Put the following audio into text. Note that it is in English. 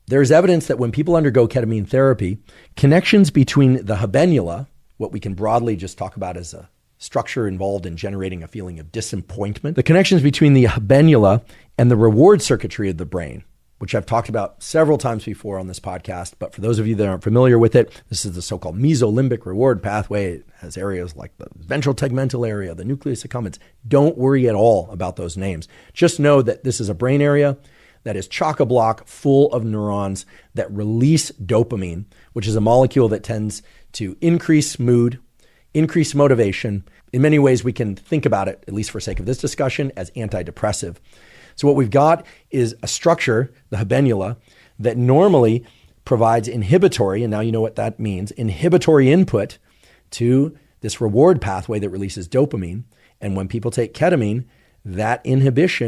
There's evidence that when people undergo ketamine therapy, connections between the habenula, what we can broadly just talk about as a structure involved in generating a feeling of disappointment, the connections between the habenula and the reward circuitry of the brain, which I've talked about several times before on this podcast, but for those of you that aren't familiar with it, this is the so-called mesolimbic reward pathway. It has areas like the ventral tegmental area, the nucleus accumbens. Don't worry at all about those names. Just know that this is a brain area that is chock-a-block full of neurons that release dopamine, which is a molecule that tends to increase mood, increase motivation. In many ways, we can think about it, at least for sake of this discussion, as antidepressive. So what we've got is a structure, the habenula, that normally provides inhibitory, and now you know what that means, inhibitory input to this reward pathway that releases dopamine. And when people take ketamine, that inhibition